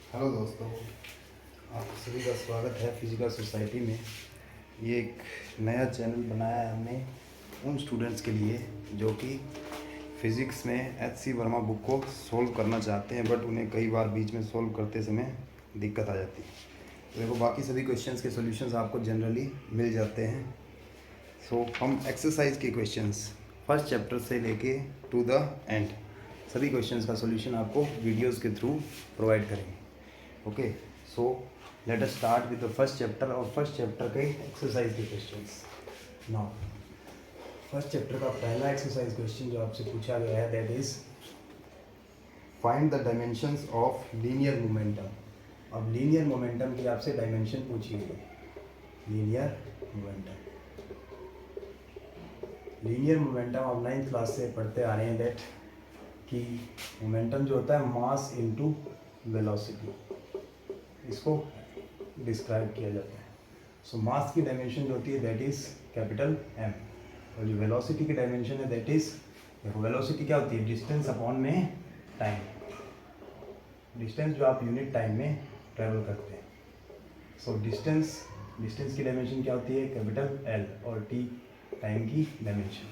Hello दोस्तों, आप सभी का स्वागत है फिजिकल सोसाइटी में। ये एक नया चैनल बनाया है हमने उन स्टूडेंट्स के लिए जो कि फ़िज़िक्स में एच.सी. वर्मा बुक को सॉल्व करना चाहते हैं, बट उन्हें कई बार बीच में सॉल्व करते समय दिक्कत आ जाती है। तो देखो, बाकी सभी क्वेश्चंस के सॉल्यूशंस आपको जनरली मिल जाते हैं। सो हम एक्सरसाइज के क्वेश्चंस फर्स्ट चैप्टर से लेके टू द एंड सभी क्वेश्चंस का सॉल्यूशन आपको वीडियोस के थ्रू प्रोवाइड करेंगे। Okay, so let us start with the first chapter और फर्स्ट चैप्टर के एक्सरसाइज के क्वेश्चंस। नाउ फर्स्ट चैप्टर का पहला एक्सरसाइज क्वेश्चन जो आपसे पूछा गया है that is find the dimensions of linear momentum. अब लीनियर मोमेंटम की आपसे डायमेंशन पूछी गई है। लीनियर मोमेंटम आप 9th क्लास से पढ़ते आ रहे हैं दैट कि मोमेंटम जो होता है मास इनटू वेलोसिटी, इसको डिस्क्राइब किया जाता है। सो मास की डायमेंशन जो होती है दैट इज कैपिटल एम, और जो वेलोसिटी की डायमेंशन है दैट इज, देखो वेलोसिटी क्या होती है, डिस्टेंस अपॉन में टाइम, डिस्टेंस जो आप यूनिट टाइम में ट्रेवल करते हैं। सो डिस्टेंस की डायमेंशन क्या होती है, कैपिटल एल, और टी टाइम की डायमेंशन।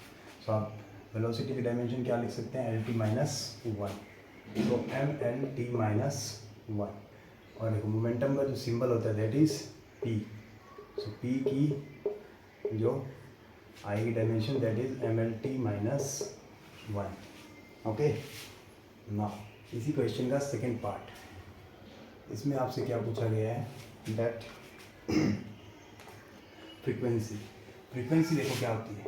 सो आप वेलोसिटी की डायमेंशन क्या लिख सकते हैं, L T minus one, so M L T minus one. और देखो मोमेंटम का जो सिंबल होता है that is P, so P की जो आएगी dimension that is M L T minus one. Okay, now इसी क्वेश्चन का सेकेंड पार्ट, इसमें आपसे क्या पूछा गया है दैट फ्रीक्वेंसी देखो क्या होती है।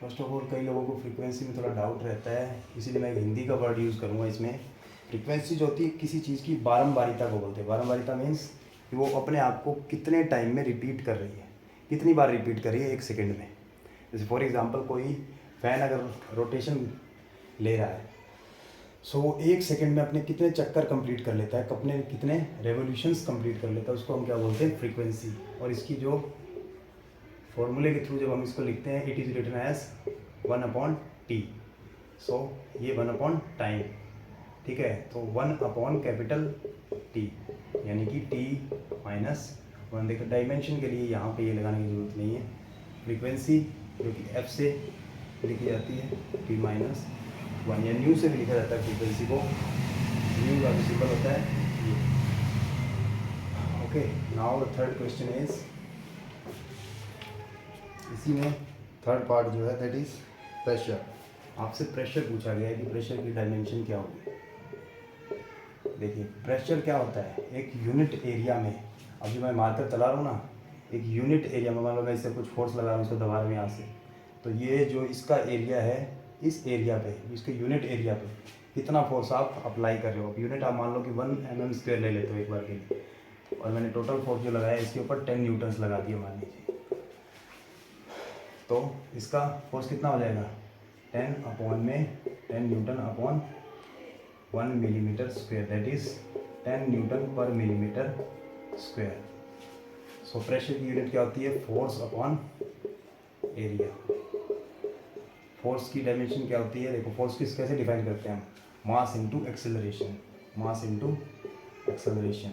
फर्स्ट ऑफ ऑल कई लोगों को फ्रीक्वेंसी में थोड़ा डाउट रहता है, इसीलिए मैं हिंदी का वर्ड यूज़ करूँगा इसमें। फ्रीक्वेंसी जो होती है किसी चीज़ की बारंबारिता को बोलते हैं। बारंबारिता मीन्स कि वो अपने आप को कितने टाइम में रिपीट कर रही है, कितनी बार रिपीट कर रही है एक सेकेंड में। जैसे फॉर एग्जांपल कोई फ़ैन अगर रोटेशन ले रहा है, सो वो एक सेकेंड में अपने कितने चक्कर कंप्लीट कर लेता है, अपने कितने रेवोल्यूशंस कंप्लीट कर लेता है, उसको हम क्या बोलते हैं, फ्रीक्वेंसी। और इसकी जो फॉर्मूले के थ्रू जब हम इसको लिखते हैं, it is written as 1/t। So ये 1 टाइम, ठीक है। तो 1 कैपिटल टी, यानी कि t माइनस वन। देखो डायमेंशन के लिए यहाँ पे ये लगाने की जरूरत नहीं है। फ्रीक्वेंसी जो कि f से लिखी जाती है t माइनस वन, या न्यू से भी लिखा जाता है फ्रीक्वेंसी को। न्यू का सिंबल होता है ये। Okay, now the third question is, इसी में थर्ड पार्ट जो है दैट इज प्रेशर। आपसे प्रेशर पूछा गया है कि प्रेशर की डायमेंशन क्या होगी। देखिए प्रेशर क्या होता है, एक यूनिट एरिया में, अब जो मैं मार्कर चला रहा हूँ ना, एक यूनिट एरिया में, मान लो मैं इससे कुछ फोर्स लगा रहा हूँ, इसको दबा रहा हूँ यहाँ से, तो ये जो इसका एरिया है, इस एरिया पे, इसके यूनिट एरिया पे कितना फोर्स आप अप्लाई कर रहे हो। यूनिट आप मान लो कि 1 mm² ले लेते हो एक बार के लिए, और मैंने टोटल फोर्स जो लगाया इसके ऊपर 10 न्यूटन्स लगा दिए मान लीजिए, तो इसका फोर्स कितना हो जाएगा, 10 Newton upon 1 millimetre square, that is 10 Newton पर मिलीमीटर स्क्वायर। सो प्रेशर की यूनिट क्या होती है, फोर्स अपॉन एरिया। फोर्स की डायमेंशन क्या होती है, देखो फोर्स किस कैसे डिफाइन करते हैं हम, mass into acceleration, mass into acceleration.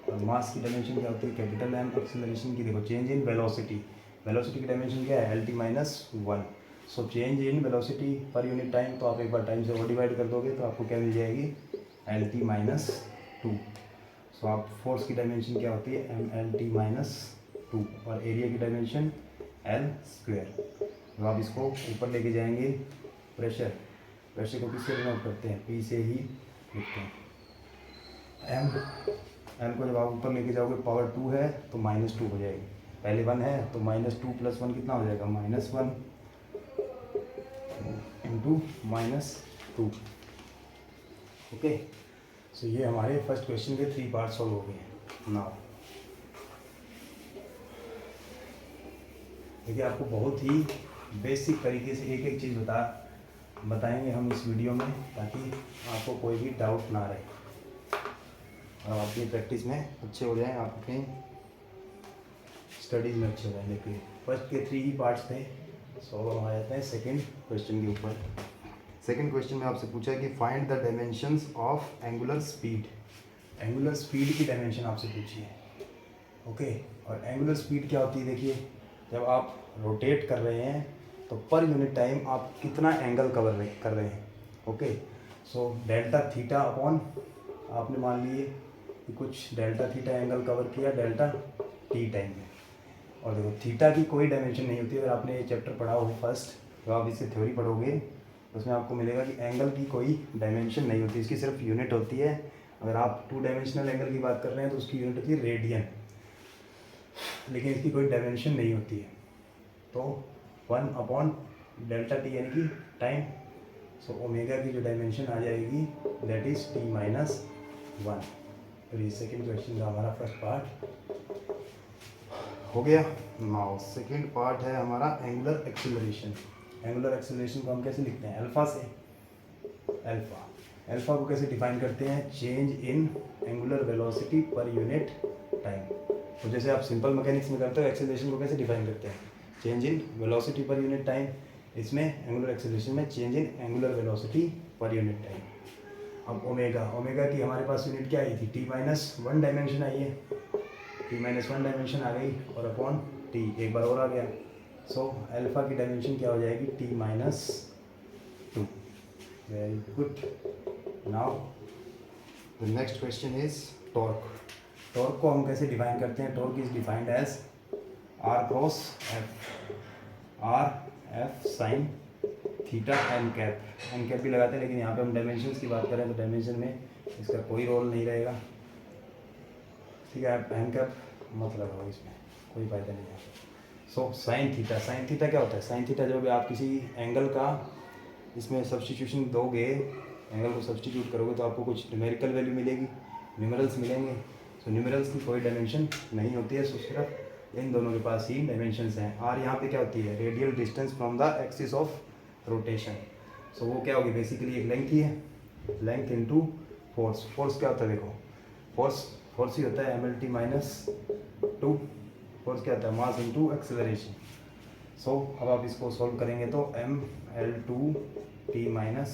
और मास की डायमेंशन क्या होती है, कैपिटल एम। एक्सेलरेशन की देखो चेंज इन वेलोसिटी, वेलोसिटी की डायमेंशन क्या है, L T minus one. So change in velocity पर यूनिट टाइम, तो आप एक बार टाइम से वो डिवाइड कर दोगे तो आपको क्या मिल जाएगी, L T minus two. So आप फोर्स की डायमेंशन क्या होती है, M L T minus two, और एरिया की डायमेंशन एल स्क्वेयर। तो आप इसको ऊपर लेके जाएंगे, प्रेशर को किससे डिनोट करते हैं, पी से ही लिखते हैं। एम को जब आप ऊपर लेके जाओगे, पावर 2 है तो -2 हो जाएगी, पहले 1 है तो -2 + 1 कितना हो जाएगा, -1 इंटू -2। ओके, सो ये हमारे फर्स्ट क्वेश्चन के 3 पार्ट सॉल्व हो गए हैं। नाउ देखिए आपको बहुत ही बेसिक तरीके से एक एक चीज़ बताएंगे हम इस वीडियो में, ताकि आपको कोई भी डाउट ना रहे और आप अपनी प्रैक्टिस में अच्छे हो जाएं, आप अपनी स्टडीज़ में अच्छे हो जाएं। देखिए फर्स्ट के 3 ही पार्ट्स थे, सो हम आ जाते हैं सेकेंड क्वेश्चन के ऊपर। सेकंड क्वेश्चन में आपसे पूछा है कि find the dimensions of angular speed. Angular speed की डायमेंशन आपसे पूछी है। ओके, और एंगुलर स्पीड क्या होती है, देखिए जब आप रोटेट कर रहे हैं तो पर यूनिट टाइम आप कितना एंगल कर रहे हैं। Okay, so delta theta upon, आपने मान लिए कि कुछ डेल्टा थीटा एंगल कवर किया डेल्टा टी टाइम में। और देखो थीटा की कोई डायमेंशन नहीं होती। अगर आपने ये चैप्टर पढ़ा हो फर्स्ट, तो आप इससे थ्योरी पढ़ोगे उसमें आपको मिलेगा कि एंगल की कोई डायमेंशन नहीं होती, इसकी सिर्फ यूनिट होती है। अगर आप 2 डायमेंशनल एंगल की बात कर रहे हैं तो उसकी यूनिट होती है रेडियन, लेकिन इसकी कोई डायमेंशन नहीं होती है। तो 1 अपॉन डेल्टा टी यानी कि टाइम, सो ओमेगा की जो डायमेंशन आ जाएगी दैट इज टी माइनस 1। और ये सेकेंड क्वेश्चन का हमारा फर्स्ट पार्ट हो गया। नाउ सेकेंड पार्ट है हमारा एंगुलर एक्सेलरेशन। एंगुलर एक्सेलरेशन को हम कैसे लिखते हैं, अल्फा से। अल्फा को कैसे डिफाइन करते हैं, चेंज इन एंगुलर वेलोसिटी पर यूनिट टाइम। तो जैसे आप सिंपल मैकेनिक्स में करते हो, एक्सेलरेशन को कैसे डिफाइन करते हैं, चेंज इन वेलोसिटी पर यूनिट टाइम। इसमें एंगुलर एक्सेलरेशन में चेंज इन एंगुलर वेलोसिटी पर यूनिट टाइम। अब ओमेगा की हमारे पास यूनिट क्या आई थी, टी माइनस 1 डायमेंशन आई है, टी माइनस 1 डायमेंशन आ गई और अपॉन टी एक बार और आ गया। सो अल्फा की डायमेंशन क्या हो जाएगी, T minus 2। Very good. Now the next question is torque. Torque को हम कैसे डिफाइन करते हैं, torque is defined as R cross F, R F sine theta N cap भी लगाते हैं, लेकिन यहाँ पे हम डायमेंशंस की बात करें तो डायमेंशन में इसका कोई रोल नहीं रहेगा। ठीक है, आप एन कैप मत लगाओ, इसमें कोई फायदा नहीं है। सो साइन थीटा क्या होता है, साइन थीटा जब आप किसी एंगल का इसमें सब्स्टिट्यूशन दोगे, एंगल को सब्स्टिट्यूट करोगे तो आपको कुछ न्यूमेरिकल वैल्यू मिलेगी, न्यूमरल्स मिलेंगे। सो न्यूमरल्स की कोई डायमेंशन नहीं होती है, सो सिर्फ इन दोनों के पास ही डायमेंशंस हैं। आर यहाँ पे क्या होती है, radial distance from the axis of rotation. So वो क्या होगी, बेसिकली एक लेंथ ही है, लेंथ इनटू फोर्स। फोर्स क्या होता है, देखो फोर्स ही होता है mlt माइनस 2। फोर्स क्या होता है, मास इनटू एक्सेलरेशन। सो अब आप इसको सॉल्व करेंगे तो ml2 t माइनस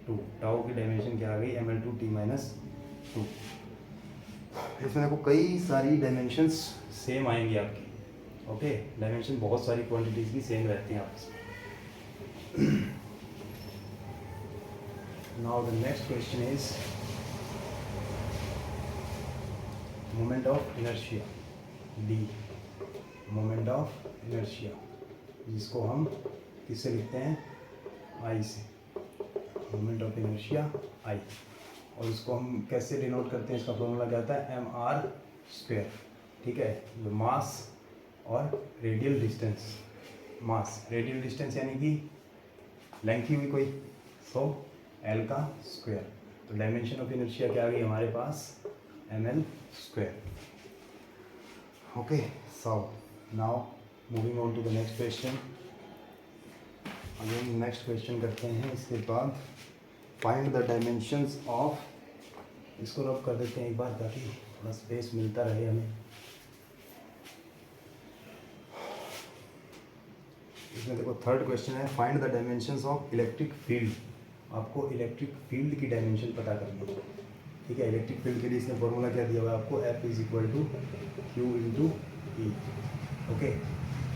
2, टाउ की डायमेंशन क्या आ गई, ml2 t माइनस 2। इसमें देखो कई सारी डायमेंशंस सेम आएंगी आपकी। ओके, डायमेंशन बहुत सारी क्वांटिटीज़ की सेम रहती हैं आपस में। Now the next question is moment of inertia, D, moment of inertia, जिसको हम किससे लिखते हैं, आई से, मोमेंट ऑफ इनर्शिया आई। और इसको हम कैसे डिनोट करते हैं, इसका फॉर्मूला क्या होता है, एम आर स्क्वायर। ठीक है, जो मास और radial distance, mass radial distance यानी कि लेंथ ही हुई कोई, सो एल का स्क्वायर। तो डायमेंशन ऑफ इनर्शिया क्या आ गई हमारे पास, M L square. Okay, so now moving on to the next question. Again next question करते हैं, इसके बाद फाइंड द डायमेंशंस ऑफ, इसको रब कर देते हैं एक बार ताकि थोड़ा स्पेस मिलता रहे हमें। इसमें देखो थर्ड क्वेश्चन है, find the dimensions of electric field. आपको इलेक्ट्रिक फील्ड की डायमेंशन पता करनी है। ठीक है, इलेक्ट्रिक फील्ड के लिए इसने फॉर्मूला क्या दिया हुआ है आपको, F is equal to Q into E. Okay,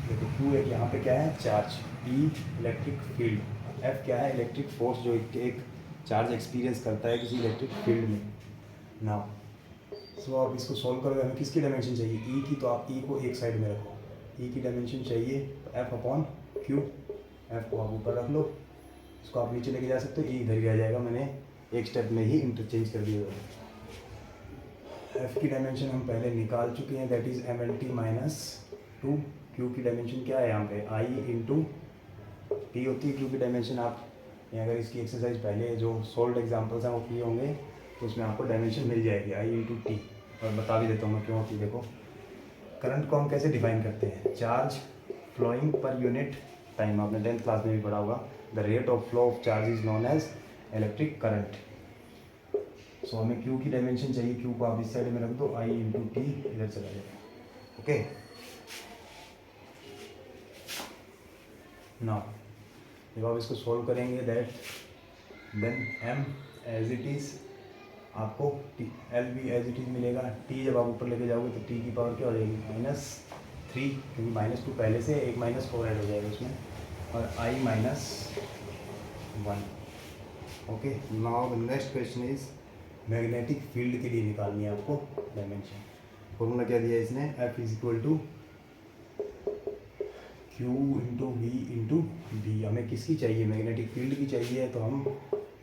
देखो क्यू एक यहाँ पे क्या है, charge, E electric field, F क्या है, इलेक्ट्रिक फोर्स जो एक चार्ज एक्सपीरियंस करता है किसी इलेक्ट्रिक फील्ड में। नाउ सो आप इसको सॉल्व करोगे, हमें किसकी डायमेंशन चाहिए, ई की, तो आप ई को एक साइड में रखो, ई की डायमेंशन चाहिए तो एफ अपॉन क्यू, एफ को आप ऊपर रख लो, इसको आप नीचे लेके जा सकते हो, ई इधर ही आ जाएगा, मैंने एक स्टेप में ही इंटरचेंज कर दिया। एफ की डायमेंशन हम पहले निकाल चुके हैं, that is M L T minus 2। Q की डायमेंशन क्या है यहाँ पे, आई इंटू टी होती है क्यू की डायमेंशन। आप अगर इसकी एक्सरसाइज पहले जो सोल्ड एग्जाम्पल्स हैं वो किए होंगे तो उसमें आपको डायमेंशन मिल जाएगी, आई इंटू टी। और बता भी देता हूँ मैं क्यों होती है। देखो करंट को हम कैसे डिफाइन करते हैं, charge flowing per unit time, आपने 10th क्लास में भी पढ़ा होगा, the rate of flow of charge is known as electric current. So हमें क्यू की डायमेंशन चाहिए, क्यू को आप इस साइड में रख दो, आई इंटू टी इधर चला जाएगा। ओके, नाउ जब आप इसको सॉल्व करेंगे that then m as it is, आपको एल भी एज इट इज़ मिलेगा। t जब आप ऊपर लेके जाओगे तो t की पावर क्या हो जाएगी -3, क्योंकि -2 पहले से, एक -4 ऐड हो जाएगा उसमें, और i -1। Okay, now next question is magnetic field के लिए निकालनी है आपको डायमेंशन। फॉर्मूला क्या दिया है इसने, F is equal to Q into V into B. हमें किसकी चाहिए, मैग्नेटिक फील्ड की चाहिए, तो हम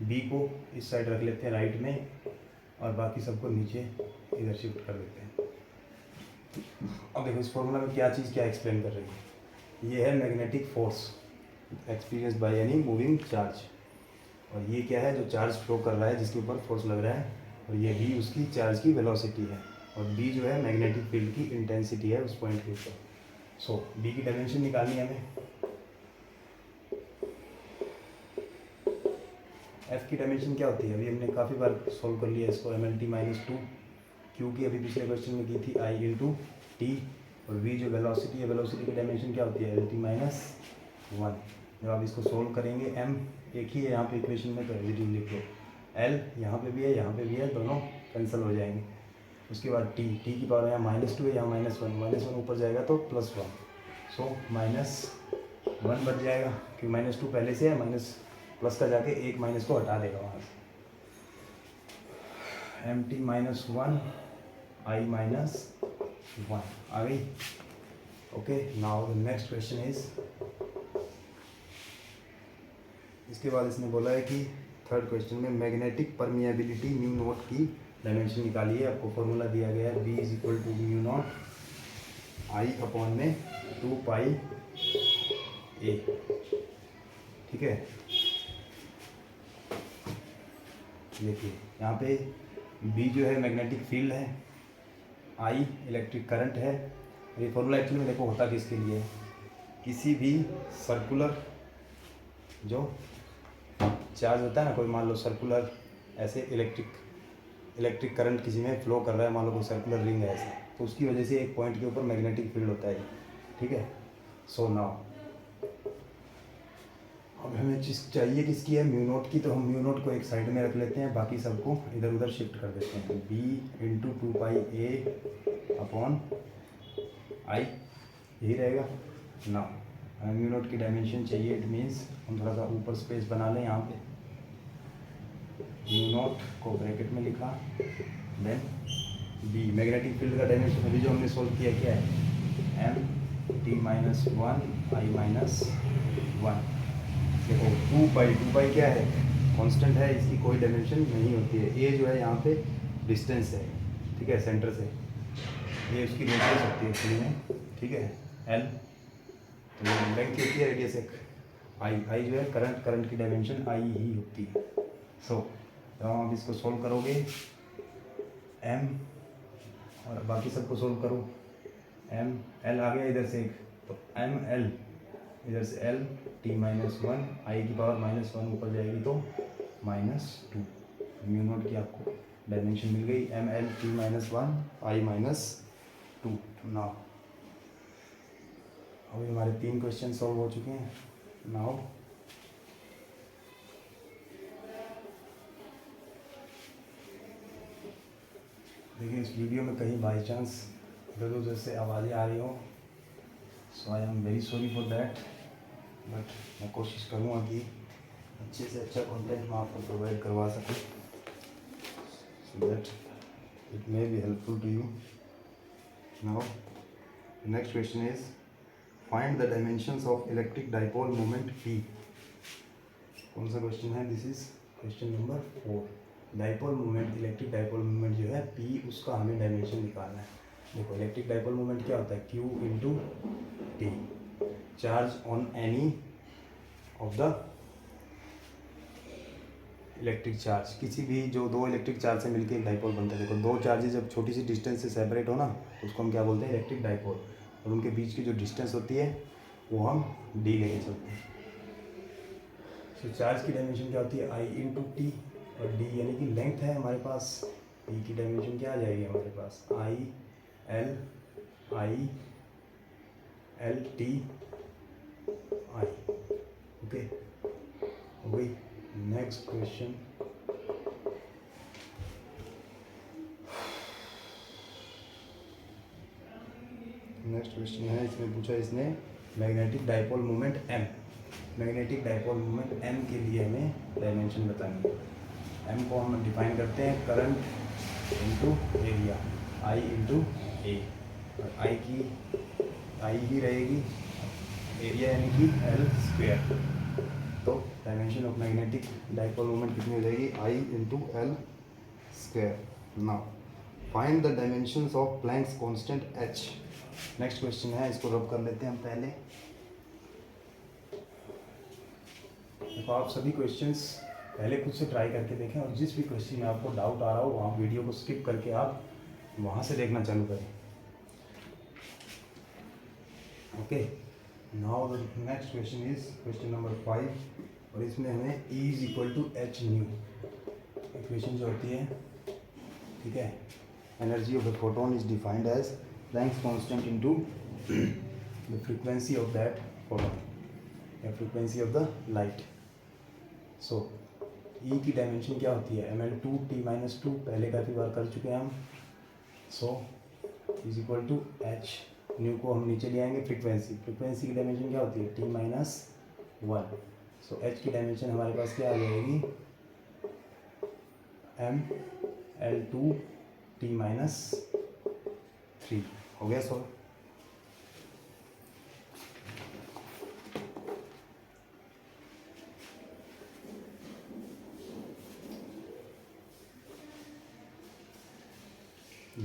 B को इस साइड रख लेते हैं राइट में, और बाकी सबको नीचे इधर शिफ्ट कर देते हैं। अब देखो इस फॉर्मूला में क्या चीज़ क्या एक्सप्लेन कर रही है। ये है magnetic force experience by any moving charge, और ये क्या है, जो चार्ज फ्लो कर रहा है, जिसके ऊपर फोर्स लग रहा है, और ये भी उसकी चार्ज की वेलोसिटी है, और बी जो है मैग्नेटिक फील्ड की इंटेंसिटी है उस पॉइंट के ऊपर। सो बी की डायमेंशन निकालनी है हमें। एफ की डायमेंशन क्या होती है, अभी हमने काफ़ी बार सॉल्व कर लिया इसको, MLT -2। क्यू की अभी पिछले क्वेश्चन में की थी आई इंटू टी, और वी जो वेलोसिटी है, वेलोसिटी की डायमेंशन क्या होती है, LT -1। जब आप इसको सोल्व करेंगे, m एक ही है यहाँ पे इक्वेशन में, तो पॉजिटिव लिख लो, l यहाँ पे भी है, यहाँ पे भी है, दोनों कैंसिल हो जाएंगे। उसके बाद t की पावर यहाँ -2 है, यहाँ -1 ऊपर जाएगा तो +1, सो -1 बच जाएगा, क्योंकि -2 पहले से है, माइनस प्लस का जाके एक माइनस को हटा देगा वहाँ से। MT -1 I -1 आ गई। Okay, now next question is, इसके बाद इसने बोला है कि थर्ड क्वेश्चन में मैग्नेटिक परमिएबिलिटी म्यू नॉट की डायमेंशन निकालिए। आपको फॉर्मूला दिया गया है B is equal to mu naught I upon में 2 पाई A। ठीक है, देखिए यहाँ पे B जो है मैग्नेटिक फील्ड है, I इलेक्ट्रिक करंट है। ये फॉर्मूला एक्चुअली में देखो होता किसके लिए है, किसी भी सर्कुलर जो चार्ज होता है ना, कोई मान लो सर्कुलर ऐसे इलेक्ट्रिक करंट किसी में फ्लो कर रहा है, मान लो कोई सर्कुलर रिंग है ऐसे, तो उसकी वजह से एक पॉइंट के ऊपर मैग्नेटिक फील्ड होता है। ठीक है, सो नाउ अब हमें चीज़ चाहिए किसकी है, म्यू नॉट की, तो हम म्यू नॉट को एक साइड में रख लेते हैं, बाकी सबको इधर उधर शिफ्ट कर देते हैं। B into 2 pi A upon I यही रहेगा ना। हमें म्यू नॉट की डायमेंशन चाहिए, इट मीन्स हम थोड़ा सा ऊपर स्पेस बना लें यहाँ पे, म्यू नॉट को ब्रैकेट में लिखा, देन B मैग्नेटिक फील्ड का डायमेंशन अभी जो हमने सोल्व किया क्या है, MT -1 I -1। देखो 2 पाई क्या है, कांस्टेंट है, इसकी कोई डायमेंशन नहीं होती है। A जो है यहाँ पे डिस्टेंस है, ठीक है, सेंटर से, ये उसकी रेडियस होती है एक्चुअली में। ठीक है, L तो लेंथ की होती है, रेडियस एक I जो है करंट की डायमेंशन I ही होती है। सो जब आप इसको सोल्व करोगे, M और बाकी सबको सोल्व करो, M L आ गया इधर से एक, तो ML इधर से L T -1 I की पावर -1 ऊपर जाएगी तो -2। म्यू नॉट की आपको डायमेंशन मिल गई, ML T -1 I -2। नाउ अभी हमारे 3 क्वेश्चन सॉल्व हो चुके हैं। नाउ देखिए इस वीडियो में कहीं बाई चांस इधर उधर से आवाज़ें आ रही हो, so I am very sorry for that, but मैं कोशिश करूँगा कि अच्छे से अच्छा कंटेंट मैं आपको प्रोवाइड करवा सकूँ, so that it may be helpful to you. Now next question is find the dimensions of electric dipole moment P। कौन सा क्वेश्चन है, this is question number 4। Dipole moment, electric dipole moment जो है P, उसका हमें dimension निकालना है। देखो इलेक्ट्रिक डाइपोल मोमेंट क्या होता है, Q into T, charge on any of the electric charge, किसी भी जो दो इलेक्ट्रिक चार्ज से मिलकर एक डाइपोल बनता है। देखो दो चार्जेस जब छोटी सी डिस्टेंस से सेपरेट हो ना, तो उसको हम क्या बोलते हैं, इलेक्ट्रिक डाइपोल, और उनके बीच की जो डिस्टेंस होती है वो हम D लेके चलते हैं। तो चार्ज की डायमेंशन क्या होती है, I इंटू टी, और D यानी कि लेंथ है हमारे पास, P की डायमेंशन क्या आ जाएगी हमारे पास, I L T I। Okay, हो गई। नेक्स्ट क्वेश्चन, है, इसमें पूछा इसने magnetic dipole moment m। Magnetic dipole moment m के लिए हमें डायमेंशन बतानी है। m को हम डिफाइन करते हैं current into area, I into A, और I ही रहेगी, एरिया यानी कि L स्क्वायर। तो dimension of magnetic dipole moment कितनी हो जाएगी, I into L square. Now find the dimensions of Planck's constant h। Next question है, इसको रब कर लेते हैं हम पहले। तो आप सभी क्वेश्चंस पहले खुद से ट्राई करके देखें, और जिस भी क्वेश्चन में आपको डाउट आ रहा हो वहाँ वीडियो को स्किप करके आप वहाँ से देखना चालू करें। Okay, now the next question is question number 5, और इसमें हमें E is equal to H nu equation जो होती है, ठीक है। Energy of the photon is defined as Planck's constant into the frequency of that photon, या frequency of the light. So E की डायमेंशन क्या होती है, ml2t-2, पहले काफ़ी बार कर चुके हैं हम। So is equal to H, nu को हम नीचे ले आएंगे, फ्रीक्वेंसी की डायमेंशन क्या होती है, t-1। सो एच की डायमेंशन हमारे पास क्या आ जाएगी, ml2t-3। हो गया solve.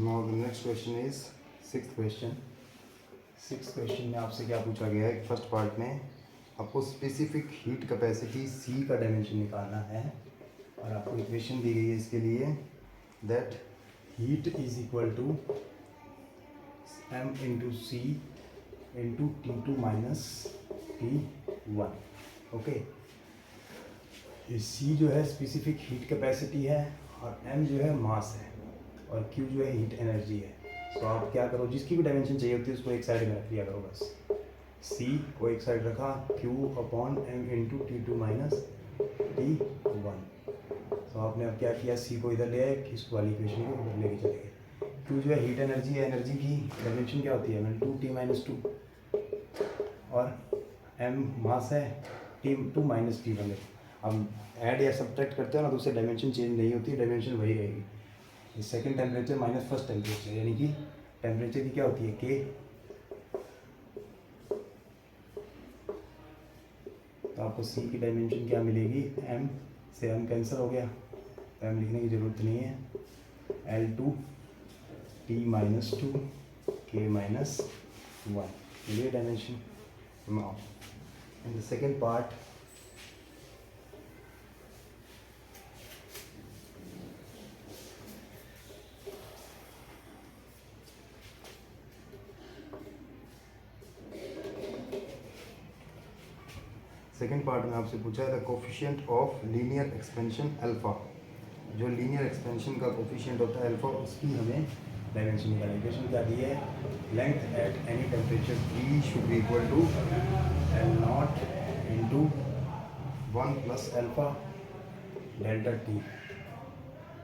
Now the next question is sixth question में आपसे क्या पूछा गया है, फर्स्ट पार्ट में आपको स्पेसिफिक हीट कैपेसिटी C का डायमेंशन निकालना है, और आपको इक्वेशन दी गई है इसके लिए, that heat is equal to m into C into T2 minus T1। Okay, C जो है स्पेसिफिक हीट कैपेसिटी है, और m जो है मास है, और Q जो है हीट एनर्जी है। तो आप क्या करो, जिसकी भी डायमेंशन चाहिए होती है उसको एक साइड में रख लिया करो बस। C को एक साइड रखा, Q/m into T2 minus T1। तो आपने अब क्या किया, C को इधर ले आए, इस वाली इक्वेशन को उधर लेके चले गए। Q जो है हीट एनर्जी है, एनर्जी की डायमेंशन क्या होती है, ml2t-2, और m मास है, T2 माइनस T1 है। हम ऐड या सब्ट्रैक्ट करते हैं ना, तो उससे डायमेंशन चेंज नहीं होती, डायमेंशन वही रहेगी। Second temperature minus first temperature, यानी कि टेम्परेचर की क्या होती है, K। तो आपको C की डायमेंशन क्या मिलेगी, m से m कैंसिल हो गया, तो m लिखने की ज़रूरत नहीं है, L2t-2 K-1 ये dimension. Now in the second part, में आपसे पूछा है the coefficient of linear expansion alpha. जो लीनियर एक्सपेंशन का कोफिशिएंट होता है अल्फा, उसकी हमें डायमेंशन निकालनी है। इक्वेशन क्या दी है, length at any temperature T should be equal to L0 into 1 plus alpha delta T।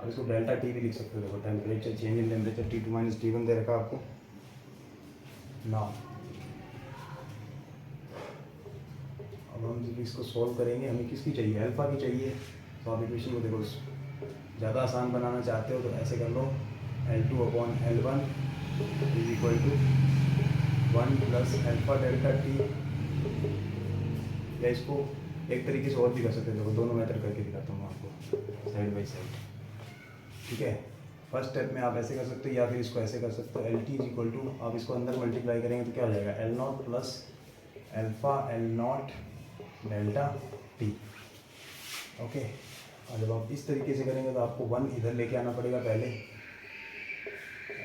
अब इसको डेल्टा T भी लिख सकते हो, देखो temperature change in temperature T2 minus T1 दे रखा आपको। नाउ अब हम जब इसको सॉल्व करेंगे, हमें किसकी चाहिए, अल्फा की चाहिए। तो आप इक्वेशन को देखो, ज़्यादा आसान बनाना चाहते हो तो ऐसे कर लो, L2/L1 is equal to 1 plus alpha delta T। या इसको एक तरीके से और भी कर सकते हो, देखो दोनों मेथड करके दिखाता हूँ आपको साइड बाई साइड, ठीक है। फर्स्ट स्टेप में आप ऐसे कर सकते हो, या फिर इसको ऐसे कर सकते हो, LT इज इक्वल टू, आप इसको अंदर मल्टीप्लाई करेंगे तो क्या हो जाएगा, L0 plus alpha L0 delta T। Okay, और जब आप इस तरीके से करेंगे तो आपको 1 इधर लेके आना पड़ेगा पहले,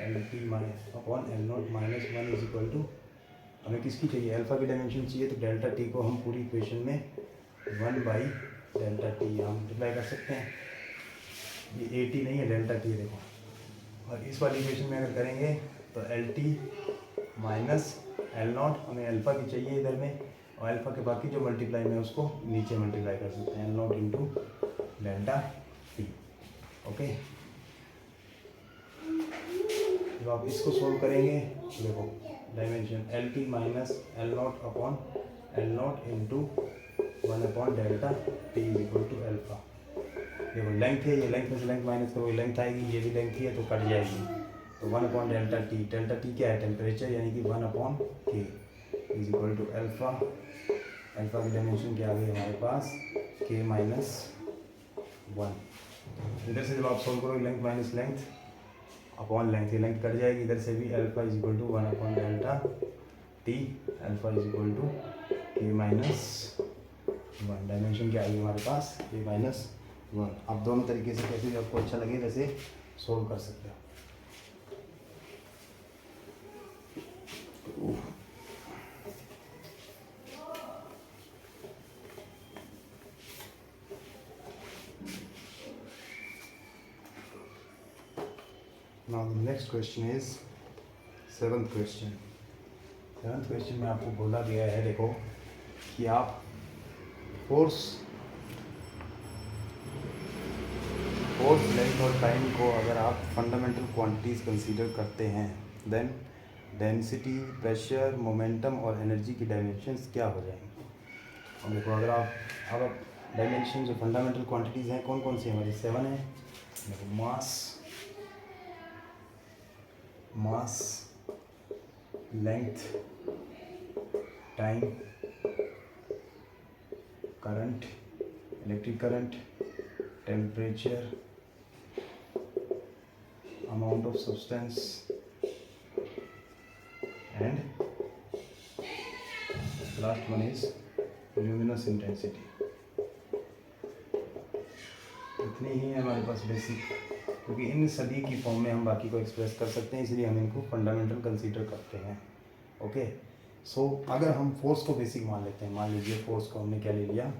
LT/L0 minus 1 is equal to, हमें किसकी चाहिए, अल्फा की डायमेंशन चाहिए, तो डेल्टा T को हम पूरी इक्वेशन में 1/डेल्टा T हम मल्टीप्लाई कर सकते हैं। ये AT नहीं है, डेल्टा T देखो। और इस वाली इक्वेशन में अगर करेंगे तो LT माइनस L0, हमें अल्फा की चाहिए इधर में, और अल्फा के बाकी जो मल्टीप्लाई में उसको नीचे मल्टीप्लाई कर सकते हैं, L0 into delta T. Okay, जब आप इसको सोल्व करेंगे तो देखो dimension L T minus L0 upon L0 into 1 upon delta T is equal to alpha. देखो लेंथ है, ये लेंथ में से लेंथ माइनस करो, ये लेंथ आएगी, ये भी लेंथ ही है तो कट जाएगी। तो 1 अपॉन डेल्टा टी क्या है, टेम्परेचर, यानी कि 1 upon K is equal to alpha. अल्फा की डायमेंशन क्या आ गई हमारे पास, के माइनस 1। इधर से जब आप सोल्व करोगे length minus length upon length, ये लेंथ कट जाएगी, इधर से भी alpha is equal to 1 upon delta T, alpha is equal to K minus 1। Dimension क्या आई हमारे पास, के माइनस 1। आप दोनों तरीके से कैसे भी आपको अच्छा लगे वैसे सोल्व कर सकते हो। Now the next question is seventh question. Seventh question में आपको बोला गया है, देखो कि आप फोर्स लेंथ और टाइम को अगर आप फंडामेंटल क्वांटिटीज़ कंसीडर करते हैं, देन डेंसिटी, प्रेशर, मोमेंटम और एनर्जी की डायमेंशंस क्या हो जाएंगी। और देखो अगर आप डायमेंशन जो फंडामेंटल क्वांटिटीज़ हैं कौन कौन सी हैं, हमारी 7 है। देखो mass, length, time, current, electric current, temperature, amount of substance and last one is luminous intensity। इतनी ही है हमारे पास बेसिक, क्योंकि इन सभी की फॉर्म में हम बाकी को एक्सप्रेस कर सकते हैं, इसलिए हम इनको फंडामेंटल कंसीडर करते हैं। ओके, सो अगर हम फोर्स को बेसिक मान लेते हैं, मान लीजिए फोर्स को हमने क्या ले लिया,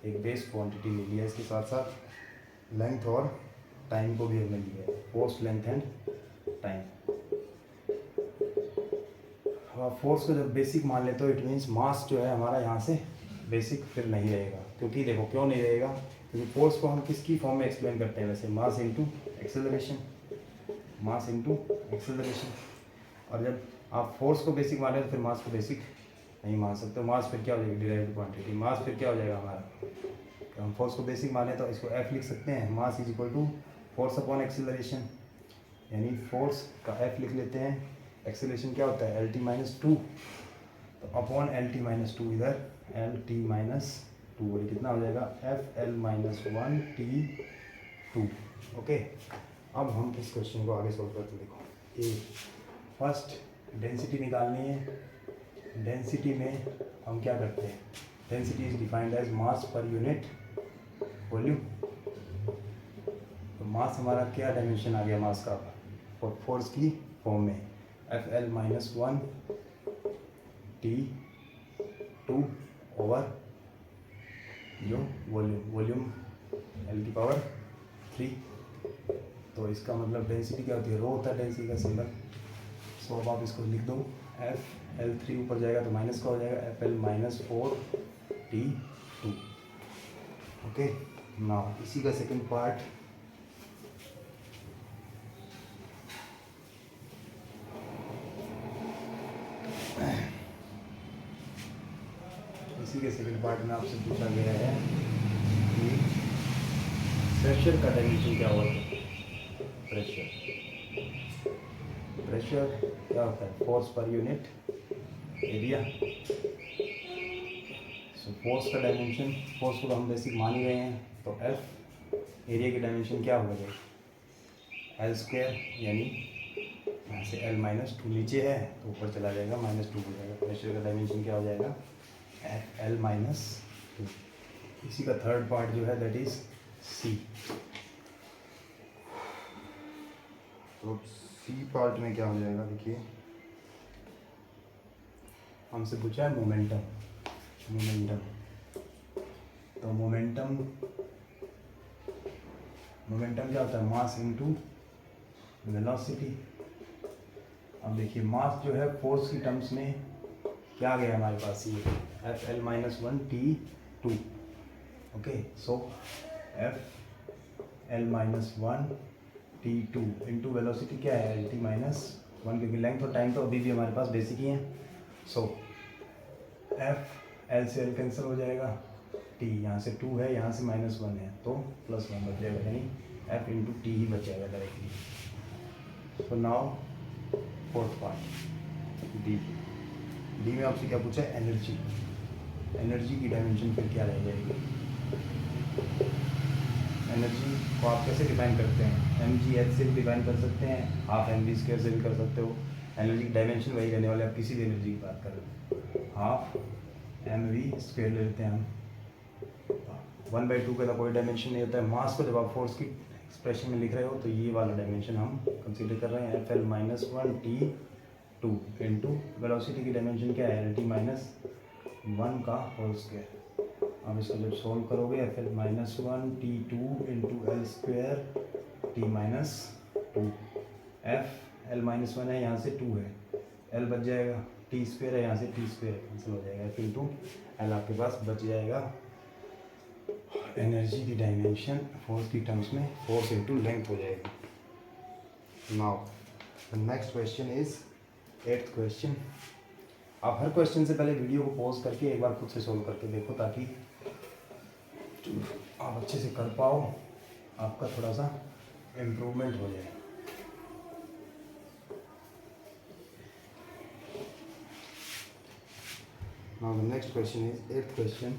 एक बेस क्वांटिटी ले लिया, इसके साथ साथ लेंथ और टाइम को भी हमने लिया है, फोर्स, लेंथ एंड टाइम। अब आप फोर्स को जब बेसिक मान लेते हो, इट मीन्स मास जो है हमारा यहाँ से बेसिक फिर नहीं रहेगा। क्योंकि देखो क्यों नहीं रहेगा, क्योंकि फोर्स को हम किसकी फॉर्म में एक्सप्लेन करते हैं, वैसे mass into acceleration, mass into acceleration. और जब आप फोर्स को बेसिक मान रहे हो तो फिर मास को बेसिक नहीं मान सकते। मास फिर क्या हो जाएगी, डिराइव्ड क्वांटिटी। मास फिर क्या हो जाएगा हमारा, तो हम फोर्स को बेसिक माने तो इसको एफ लिख सकते हैं, mass is equal to force upon acceleration, यानी फोर्स का एफ लिख लेते हैं, एक्सेलरेशन क्या होता है एल टी माइनस 2, तो अपॉन एल टी माइनस 2, इधर एल टी माइनस 2, और कितना हो जाएगा F L minus 1 T 2। Okay, अब हम इस क्वेश्चन को आगे सोल्व करते हैं। देखो ए, फर्स्ट डेंसिटी निकालनी है। डेंसिटी में हम क्या करते हैं, density is defined as mass per unit volume. तो मास हमारा क्या डायमेंशन आ गया मास का, और फोर्स की फॉर्म में F L minus 1 T 2 over जो वॉल्यूम एल की पावर 3। तो इसका मतलब डेंसिटी क्या होती है, रो होता है डेंसिटी का सिंबल। सो अब आप इसको लिख दो, एफ एल 3 ऊपर जाएगा तो माइनस का हो जाएगा F L minus 4 T 2। Okay, now इसी का सेकंड पार्ट, इसी के सेकंड पार्ट में आपसे पूछा गया है कि प्रेशर का डायमेंशन क्या होगा। प्रेशर क्या होता है, force per unit area. So force का डायमेंशन, फोर्स को हम बेसिक मान ही रहे हैं, तो एफ, एरिया की डायमेंशन क्या होगा, एल स्क्वायर, यानी यहाँ से एल माइनस 2 नीचे है तो ऊपर चला जाएगा माइनस 2 हो जाएगा। प्रेशर का डायमेंशन क्या हो जाएगा, एफ एल माइनस 2। इसी का थर्ड पार्ट जो है दैट इज सी। तो सी पार्ट में क्या हो जाएगा, देखिए हमसे पूछा है मोमेंटम। तो मोमेंटम क्या होता है, मास इनटू वेलोसिटी। अब देखिए मास जो है फोर्स की टर्म्स में क्या आ गया हमारे पास, ये F L minus one T two. Okay, so F L minus one T two into velocity क्या है, एल टी माइनस वन, क्योंकि लेंथ और टाइम तो अभी भी हमारे पास बेसिक ही है। सो एफ एल से एल कैंसिल हो जाएगा, टी यहाँ से टू है, यहाँ से माइनस वन है, तो प्लस वन बच जाएगा, यानी एफ इंटू टी ही बच जाएगा directly. So now fourth part D. D में आपसे क्या पूछा है, एनर्जी। एनर्जी की डायमेंशन फिर क्या रह जाएगी, एनर्जी को आप कैसे डिफाइन करते हैं, एम जी एच से भी डिफाइन कर सकते हैं, हाफ एम वी स्क्वायर से भी कर सकते हो। एनर्जी की डायमेंशन वही रहने वाले, आप किसी भी एनर्जी की बात कर रहे हो, हाफ एम वी स्क्वायर ले लेते हैं हम। 1/2 का कोई डायमेंशन नहीं होता है। मास को जब आप फोर्स की एक्सप्रेशन में लिख रहे हो तो ये वाला डायमेंशन हम कंसीडर कर रहे हैं, F L minus one T two into velocity की डायमेंशन क्या है, एल टी माइनस वन का होल स्क्वायर। अब इसको जब सोल्व करोगे, F L minus one T two into L square T minus to, F L minus one है, यहाँ से टू है, एल बच जाएगा, टी स्क्वायर है, यहाँ से टी स्क्वायर कैंसिल हो जाएगा, एफ इंटू एल आपके पास बच जाएगा। एनर्जी की डायमेंशन फोर्स की टर्म्स में फोर्स इंटू लेंथ हो जाएगी। Now the next question is 8th question. आप हर क्वेश्चन से पहले वीडियो को पॉज करके एक बार खुद से सोल्व करके देखो, ताकि आप अच्छे से कर पाओ, आपका थोड़ा सा इम्प्रूवमेंट हो जाए। Now the next question is 8th question.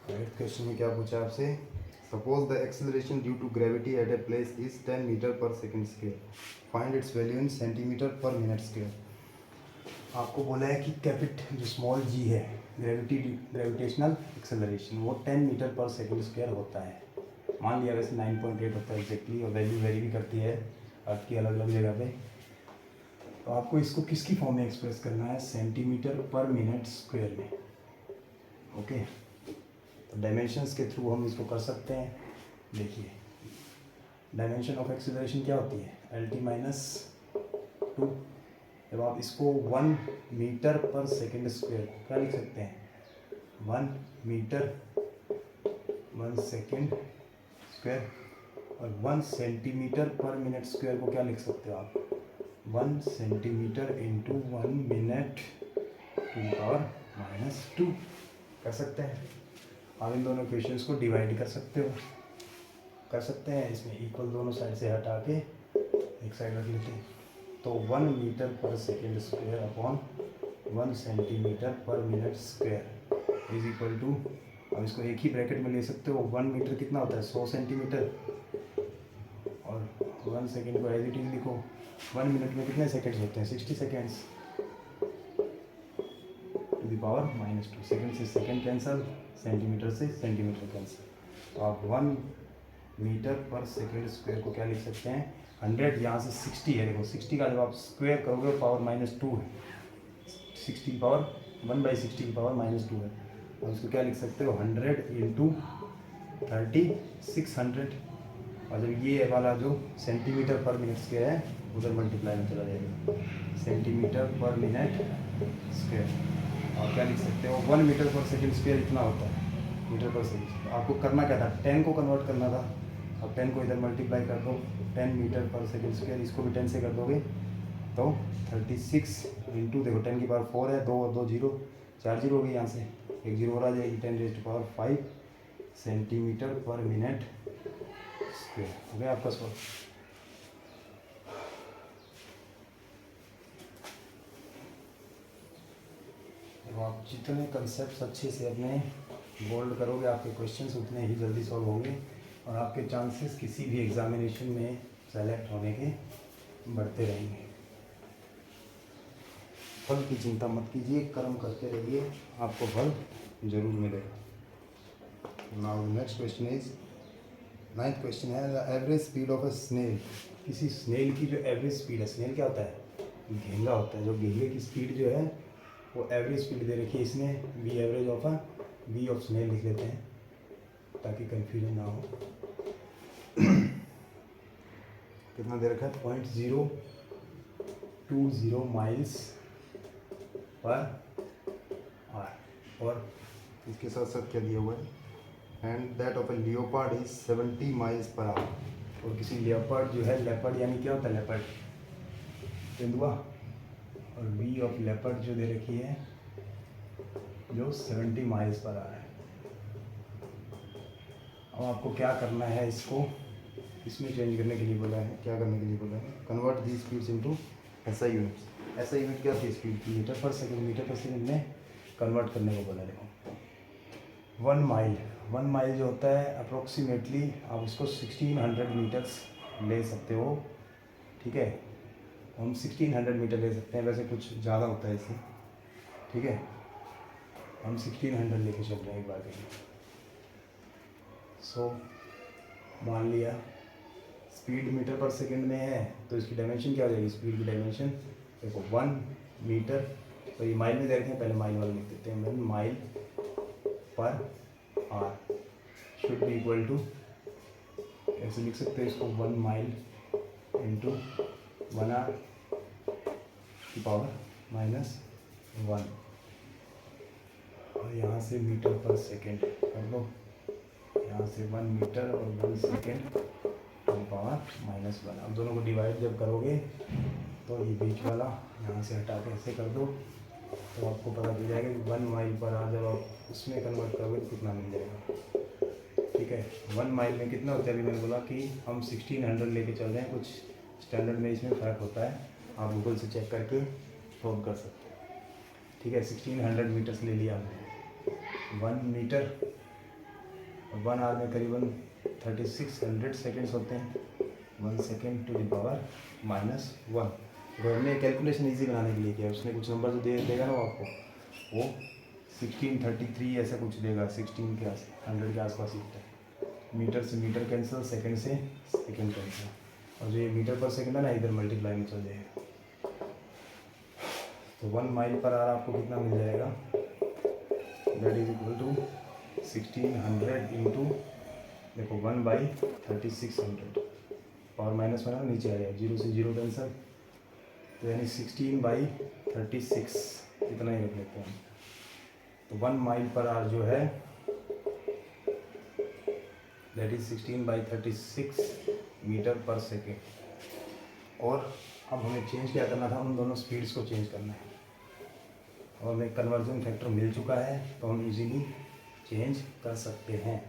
8th question में क्या पूछा आपसे, suppose the acceleration due to gravity at a place is 10 metre per second square, find its value in centimetre per minute square. आपको बोला है कि कैपिट जो small जी है, ग्रेविटेशनल एक्सेलरेशन, वो 10 मीटर पर सेकेंड स्क्वायर होता है। मान लिया वैसे 9.8 होता है एग्जैक्टली, और वैल्यू वेरी भी करती है अर्थ की अलग अलग जगह पे। तो आपको इसको किसकी फॉर्म में एक्सप्रेस करना है, सेंटीमीटर पर मिनट स्क्वायर में। ओके, तो डायमेंशंस के थ्रू हम इसको कर सकते हैं। देखिए, डायमेंशन ऑफ एक्सेलरेशन क्या होती है, एल टी माइनस टू। जब आप इसको 1 मीटर पर सेकेंड स्क्वायर क्या लिख सकते हैं, 1 मीटर 1 सेकेंड स्क्वायर, और 1 सेंटीमीटर पर मिनट स्क्वायर को क्या लिख सकते हो आप, 1 centimetre into 1 minute to power minus 2 कर सकते हैं। आप इन दोनों क्वेश्चंस को डिवाइड कर सकते हो, कर सकते हैं, इसमें इक्वल दोनों साइड से हटा के एक साइड रख लेते हैं। तो 1 metre per second square upon 1 centimetre per minute square is equal to, अब इसको एक ही ब्रैकेट में ले सकते हो, 1 मीटर कितना होता है 100 सेंटीमीटर, और 1 सेकेंड को एज इट इज लिखो, 1 मिनट में कितने सेकेंड्स होते हैं 60 seconds, to the power minus 2। Second से सेकेंड कैंसिल, सेंटीमीटर से सेंटीमीटर कैंसिल। तो आप 1 मीटर पर सेकेंड स्क्वायर को क्या लिख सकते हैं, 100, यहाँ से 60 है, देखो 60 का जब आप स्क्वायर करोगे पावर माइनस 2 है, 60 पावर 1/60 की पावर माइनस 2 है, और उसको क्या लिख सकते हो 100 इंटू 30 600, और जब ये वाला जो सेंटीमीटर पर मिनट स्क्वायर है उधर मल्टीप्लाई में चला जाएगा, सेंटीमीटर पर मिनट स्क्वायर। और क्या लिख सकते हो 1 मीटर पर सेकेंड स्क्वायर इतना होता है मीटर पर सेकेंड। आपको करना क्या था, 10 को कन्वर्ट करना था, अब 10 को इधर मल्टीप्लाई कर दो, 10 मीटर पर सेकेंड स्क्वायर, इसको भी 10 से कर दोगे तो 36 इंटू, देखो 10 की पावर 4 है, 2 और 2 जीरो, 4 जीरो हो गई, यहाँ से एक जीरो और आ जाएगी, 10⁵ सेंटीमीटर पर मिनट स्क्वायर हो गया आपका सवाल। जब आप जितने कंसेप्ट अच्छे से अपने बोल्ड करोगे, आपके क्वेश्चंस उतने ही जल्दी सॉल्व होंगे, और आपके चांसेस किसी भी एग्जामिनेशन में सेलेक्ट होने के बढ़ते रहेंगे। फल की चिंता मत कीजिए, कर्म करते रहिए, आपको फल जरूर मिलेगा। Now next question is 9th question है, the average speed of a snail. किसी स्नेल की जो एवरेज स्पीड है, स्नेल क्या होता है, घेंगा होता है, जो घेंगे की स्पीड जो है वो एवरेज स्पीड दे रखी है इसमें, V average of a V of snail लिख लेते हैं ताकि कंफ्यूजन ना हो। कितना दे रखा है 0.020 माइल्स पर आवर। और इसके साथ साथ क्या दिया हुआ है, and that of A leopard is 70 miles per hour. और किसी लियोपार्ड जो है, लेपर्ड यानी क्या होता है लेपर्ड, तेंदुआ, और वी ऑफ लेपर्ड जो दे रखी है जो 70 माइल्स पर आ रहा है। अब आपको क्या करना है, इसको इसमें चेंज करने के लिए बोला है, क्या करने के लिए बोला है, कन्वर्ट दी speeds into SI units. SI unit क्या थी स्पीड की, मीटर पर सेकंड में कन्वर्ट करने को बोला। देखो 1 माइल जो होता है अप्रोक्सीमेटली आप उसको 1600 मीटर्स ले सकते हो, ठीक है। हम 1600 मीटर ले सकते हैं, वैसे कुछ ज़्यादा होता है इससे, ठीक है। हम 1600 लेके चल रहे हैं एक बार के लिए। सो मान लिया स्पीड मीटर पर सेकंड में है, तो इसकी डायमेंशन क्या हो जाएगी, स्पीड की डायमेंशन देखो 1 मीटर, तो ये माइल में दे रखे हैं, पहले माइल वाला लिख देते हैं। 1 mile per hour should be equal to, ऐसे लिख सकते हैं इसको, 1 माइल इंटू 1 आवर की पावर -1, और यहाँ से मीटर पर सेकेंड कर दो, यहाँ से 1 मीटर और 1 सेकेंड पावर -1। अब दोनों को डिवाइड जब करोगे तो ये बीच वाला यहाँ से हटा के ऐसे कर दो, तो आपको पता चल जाएगा कि 1 माइल पर आवर जब आप उसमें कन्वर्ट करोगे तो कितना मिल जाएगा, ठीक है। 1 माइल में कितना होता है, अभी मैंने बोला कि हम 1600 लेके चल रहे हैं, कुछ स्टैंडर्ड में इसमें फ़र्क होता है, आप गूगल से चेक करके सोल्व कर सकते हैं, ठीक है। 1600 मीटर्स ले लिया हमने, 1 मीटर 1 आवर में करीबन 3600 सेकेंड्स होते हैं, 1 सेकेंड टू द पावर -1। तो हमने कैलकुलेशन इजी बनाने के लिए किया, उसने कुछ नंबर जो देगा ना वो आपको, वो 1633 ऐसा कुछ देगा, 16 के 100 के आसपास ही होता है। मीटर से मीटर कैंसिल, सेकंड से सेकंड कैंसिल, और जो ये मीटर पर सेकंड है ना, इधर मल्टीप्लाई में चल जाएगा। तो 1 माइल पर आवर आपको कितना मिल जाएगा, that is equal to 1600 into देखो 1/3600, पावर -1 नीचे आ जाएगा, 0 से 0 कैंसिल, तो यानी 16/36 इतना ही रख लेते हैं। तो 1 माइल पर आवर जो है that is 16/36 metre per second. और अब हमें चेंज क्या करना था, उन दोनों स्पीड्स को चेंज करना है, और हमें कन्वर्जन फैक्टर मिल चुका है, तो हम इजीली चेंज कर सकते हैं।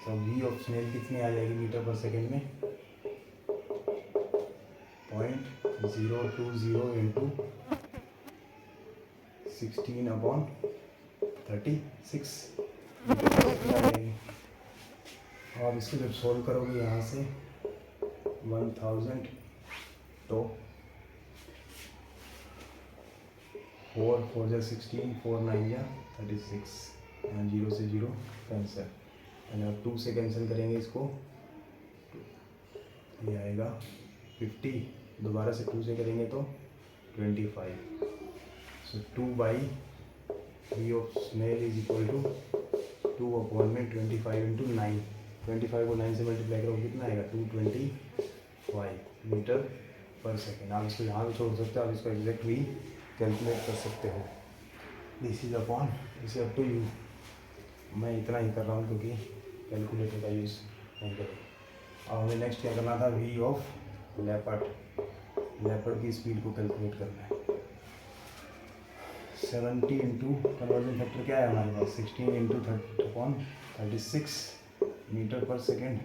तो वी ऑफ स्नेल कितनी आ जाएगी मीटर पर सेकेंड में, 0.020 इंटू 16/36 मीटर पर सेकेंड आ जाएगी। और इसको जब सोल्व करोगे यहाँ से 1000, तो 4 4 जा 16, 4 9 जा 36, यहाँ 0 से 0 कैंसिल, एंड अब 2 से कैंसिल करेंगे इसको, ये आएगा 50, दोबारा से 2 से करेंगे तो 25। So 2/v of snail is equal to 2/1 में 25 इंटू 9, 25 को 9 से मल्टीप्लाई करोगे कितना आएगा, 225 मीटर पर सेकेंड। आप इसको यहाँ भी छोड़ सकते हो, आप इसको एग्जैक्ट भी कैलकुलेट कर सकते हो। दिस इज अपॉन, इसे अप टू यू, मैं इतना ही कर रहा हूँ क्योंकि कैलकुलेटर का यूज़ नहीं करें। अब हमें नेक्स्ट क्या करना था, वी ऑफ लेपर्ड की स्पीड को कैलकुलेट करना है। 70 इंटू कन्वर्जन फैक्टर क्या है हमारे पास, 16 इंटू 36 मीटर पर सेकेंड।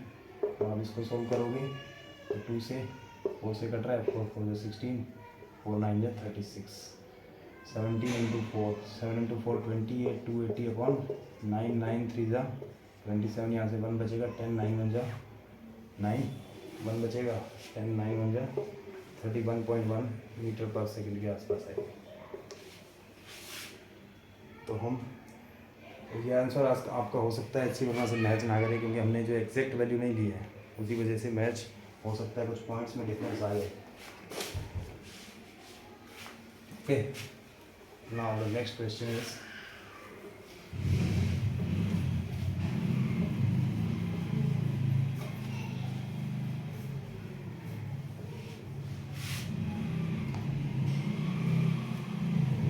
आप इसको सोल्व करोगे तो 2 से 4 से कट रहा है, 4 4 16, 4 9 36, 17 इंटू 4, 7 इंटू 4 28, 280 अपॉन 9, 9 3 जा 27, यहाँ से 1 बचेगा, 10 9 1 जा 9, 1 बचेगा, 10 9 1 जा 31.1 मीटर पर सेकेंड के आसपास है। तो हम ये आंसर आपका हो सकता है अच्छी वजह से मैच ना करें, क्योंकि हमने जो एग्जैक्ट वैल्यू नहीं ली है, उसी वजह से मैच हो सकता है, कुछ पॉइंट्स में डिफरेंस आ जाए। Okay, now the next question is,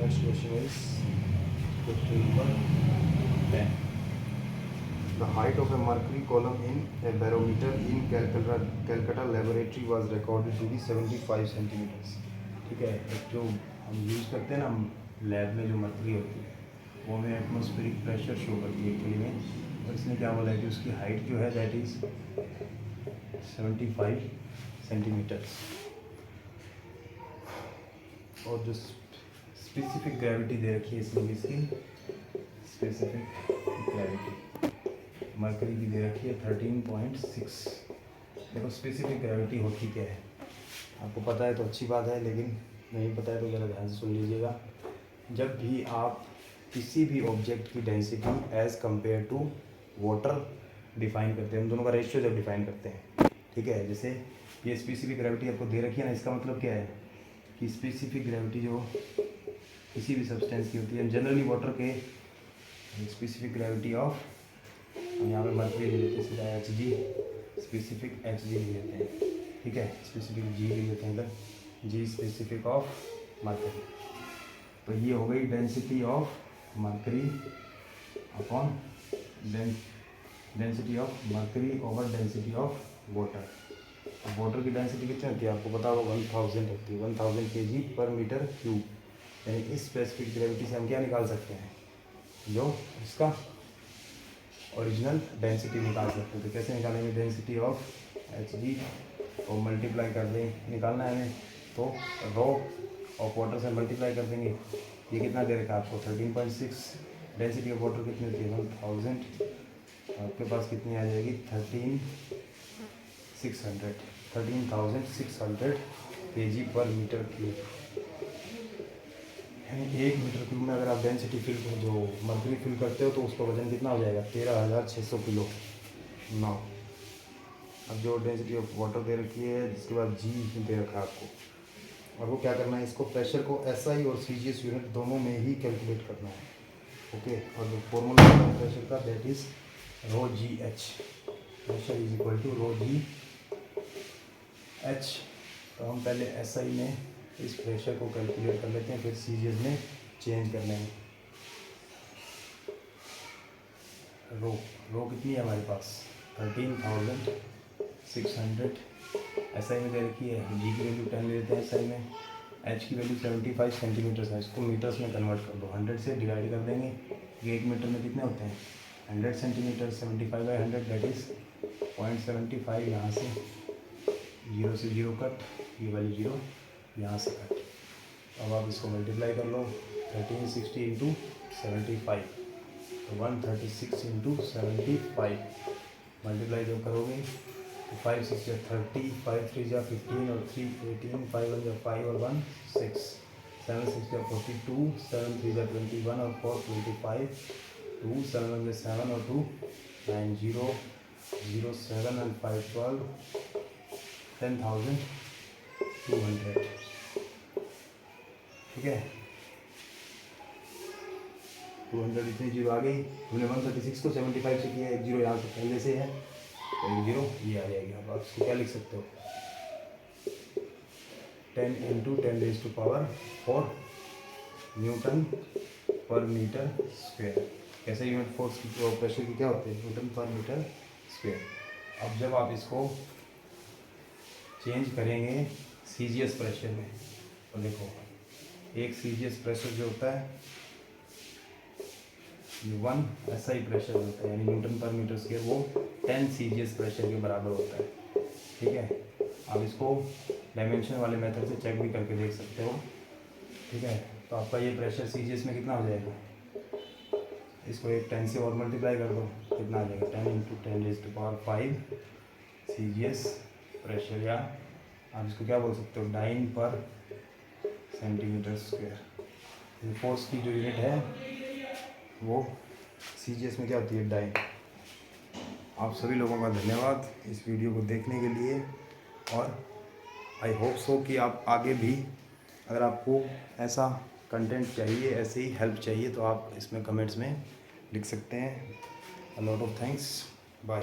next question is question number 10. The height of a mercury column in a barometer in Calcutta laboratory was recorded to be 75 centimeters. ठीक है, जो हम यूज़ करते हैं ना lab में जो मर्करी होती है वो हमें एटमॉस्फेरिक प्रेशर शो करती है एक्चुअली में, और इसने क्या बोला है कि उसकी हाइट जो है दैट इज़ 75 सेंटीमीटर्स, और जो स्पेसिफिक ग्रेविटी दे रखी है इसमें इसकी स्पेसिफिक ग्रेविटी मरकरी की दे रखी है 13.6. देखो स्पेसिफिक ग्रेविटी होती क्या है, आपको पता है तो अच्छी बात है, लेकिन नहीं पता है तो ज़रा ध्यान से सुन लीजिएगा. जब भी आप किसी भी ऑब्जेक्ट की density as compare to water define करते हैं, हम दोनों का रेशियो जब डिफ़ाइन करते हैं, ठीक है, जैसे ये स्पेसिफिक ग्रेविटी आपको दे रखी है ना, इसका मतलब क्या है कि स्पेसिफिक ग्रेविटी जो किसी भी सब्सटेंस की होती है, जनरली वाटर के स्पेसिफिक ग्रेविटी ऑफ, हम यहाँ पे मर्करी ले लेते हैं सीधा H G, specific H G ले लेते हैं, ठीक है, स्पेसिफिक जी ले लेते हैं इधर, जी स्पेसिफिक ऑफ मर्करी. तो ये हो गई density of mercury upon density of mercury over density of water. अब वाटर की डेंसिटी कितनी होती है आपको पता होगा, 1000 होती है, 1000 kg पर मीटर क्यूब. यानी इस स्पेसिफिक ग्रेविटी से हम क्या निकाल सकते हैं, जो इसका ओरिजिनल डेंसिटी निकाल सकते हैं. तो कैसे निकालेंगे, डेंसिटी ऑफ एच जी और मल्टीप्लाई कर दें, निकालना है हमें, तो रो ऑफ वाटर से मल्टीप्लाई कर देंगे. ये कितना दे रखा है आपको 13.6. डेंसिटी ऑफ वाटर कितनी होती है 1000, आपके पास कितनी आ जाएगी 13,600 kg पर मीटर क्यूब. यानी 1 मीटर क्यूब में अगर आप डेंसिटी फिल जो मर्करी फिल करते हो तो उसका वजन कितना हो जाएगा 13,600 किलो. नाउ अब जो डेंसिटी ऑफ वाटर दे रखी है, जिसके बाद जी दे रखा है आपको, और वो क्या करना है, इसको प्रेशर को एसआई और सीजीएस यूनिट दोनों में ही कैलकुलेट करना है. ओके, और जो फॉर्मूला है प्रेशर का that is rho G H. Pressure is equal to rho G H. तो हम पहले एसआई में इस प्रेशर को कैलकुलेट कर लेते हैं, फिर सीजीएस में चेंज कर लेंगे. रो कितनी है हमारे पास 13,600 एसआई में दे रखी है. जी की वैल्यू 10 ले लेते हैं एसआई में. एच की वैल्यू 75 सेंटीमीटर्स है, इसको मीटर्स में कन्वर्ट कर दो, 100 से डिवाइड कर देंगे. 1 मीटर में कितने होते हैं 100 सेंटीमीटर, 75/100 दैट इज़ 0.75. यहाँ से 0 से 0 कट, ये वाली 0 यहाँ से कट. अब आप इसको मल्टीप्लाई कर लो, 1360 इंटू 75, तो 136 इंटू 75 मल्टीप्लाई जब करोगे तो 5 6 या 30, 5 3 या 15 और 3 18, 5 1 या 5 और 1 6, 7 6 या 42, 7 3 या 21 और 4 25, 2 7 1 या 7 और 2 9 0 0 7 and 5 12, 10,200. ठीक है, 200 इतनी जीरो आ गई. हमने 136 को 75 से किया, एक जीरो यहाँ से पहले से है, तो एक जीरो ये आ जाएगी. अब आप इसको क्या लिख सकते हो 10 इंटू 10⁴ न्यूटन पर मीटर स्क्वेयर. कैसे यूनिट फोर्स की प्रेशर की क्या होती है न्यूटन पर मीटर स्क्वेयर. अब जब आप इसको चेंज करेंगे सीजीएस प्रेशर में, तो देखो एक सीजीएस प्रेशर जो होता है ये 1 एसआई प्रेशर होता है, यानी न्यूटन पर मीटर स्क्वायर, वो 10 सीजीएस प्रेशर के बराबर होता है. ठीक है, आप इसको डायमेंशन वाले मेथड से चेक भी करके देख सकते हो. ठीक है, तो आपका ये प्रेशर सीजीएस में कितना हो जाएगा, इसको एक 10 से और मल्टीप्लाई कर दो, कितना आ जाएगा 10 इंटू 10⁵ सीजीएस प्रेशर, या आप इसको क्या बोल सकते हो डाइन पर सेंटीमीटर स्क्वायर. फोर्स की जो यूनिट है वो सीजीएस में क्या होती है डाइन. आप सभी लोगों का धन्यवाद इस वीडियो को देखने के लिए, और आई होप सो कि आप आगे भी अगर आपको ऐसा कंटेंट चाहिए, ऐसे ही हेल्प चाहिए, तो आप इसमें कमेंट्स में लिख सकते हैं. A lot of thanks, bye.